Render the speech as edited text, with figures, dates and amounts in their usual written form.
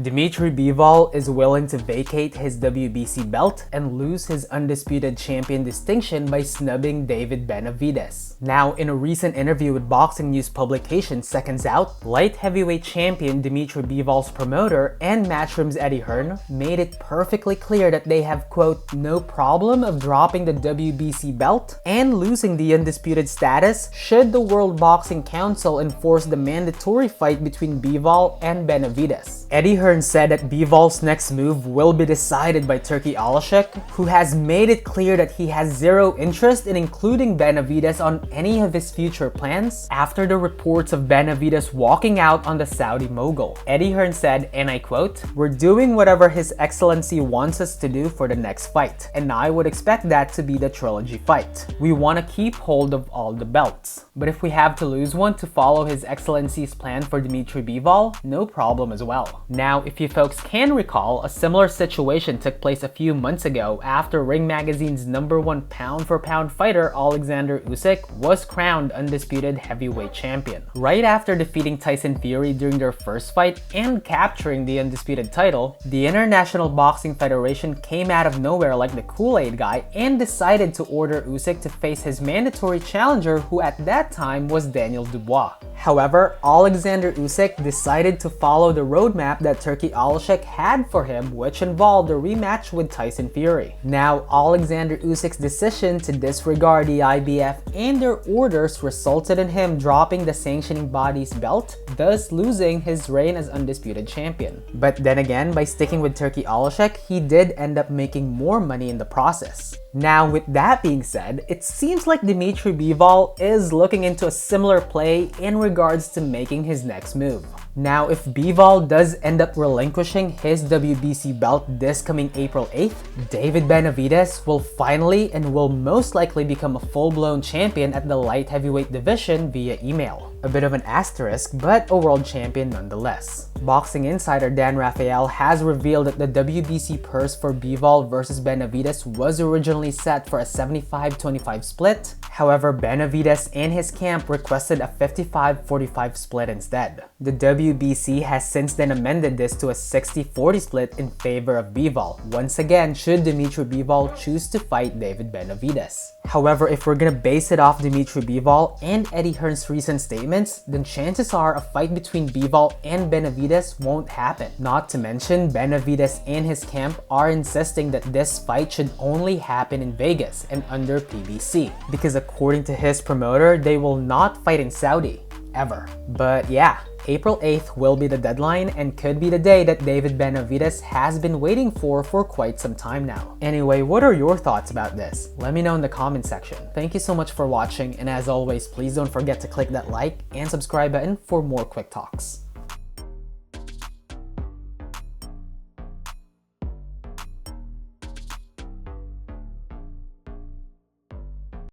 Dmitry Bivol is willing to vacate his WBC belt and lose his undisputed champion distinction by snubbing David Benavidez. Now, in a recent interview with boxing news publication Seconds Out, light heavyweight champion Dmitry Bivol's promoter and Matchroom's Eddie Hearn made it perfectly clear that they have, quote, no problem of dropping the WBC belt and losing the undisputed status should the World Boxing Council enforce the mandatory fight between Bivol and Benavidez. Eddie Hearn said that Bivol's next move will be decided by Turki Alashek, who has made it clear that he has zero interest in including Benavidez on any of his future plans after the reports of Benavidez walking out on the Saudi mogul. Eddie Hearn said, and I quote, "We're doing whatever His Excellency wants us to do for the next fight, and I would expect that to be the trilogy fight. We want to keep hold of all the belts. But if we have to lose one to follow His Excellency's plan for Dmitry Bivol, no problem as well." Now, if you folks can recall, a similar situation took place a few months ago after Ring Magazine's #1 pound-for-pound fighter Alexander Usyk was crowned undisputed heavyweight champion. Right after defeating Tyson Fury during their first fight and capturing the undisputed title, the International Boxing Federation came out of nowhere like the Kool-Aid guy and decided to order Usyk to face his mandatory challenger, who at that time was Daniel Dubois. However, Alexander Usyk decided to follow the roadmap that Turki Alashek had for him, which involved a rematch with Tyson Fury. Now, Alexander Usyk's decision to disregard the IBF and their orders resulted in him dropping the sanctioning body's belt, thus losing his reign as undisputed champion. But then again, by sticking with Turki Alashek, he did end up making more money in the process. Now, with that being said, it seems like Dmitry Bivol is looking into a similar play in regards to making his next move. Now, if Bivol does end up relinquishing his WBC belt this coming April 8th, David Benavidez will finally and will most likely become a full-blown champion at the light heavyweight division via email. A bit of an asterisk, but a world champion nonetheless. Boxing insider Dan Rafael has revealed that the WBC purse for Bivol versus Benavidez was originally set for a 75-25 split. However, Benavidez and his camp requested a 55-45 split instead. The WBC has since then amended this to a 60-40 split in favor of Bivol, once again should Dmitry Bivol choose to fight David Benavidez. However, if we're gonna base it off Dmitry Bivol and Eddie Hearn's recent statements, then chances are a fight between Bivol and Benavidez won't happen. Not to mention, Benavidez and his camp are insisting that this fight should only happen in Vegas and under PBC, because according to his promoter, they will not fight in Saudi, ever. But yeah, April 8th will be the deadline and could be the day that David Benavidez has been waiting for quite some time now. Anyway, what are your thoughts about this? Let me know in the comment section. Thank you so much for watching, and as always, please don't forget to click that like and subscribe button for more quick talks.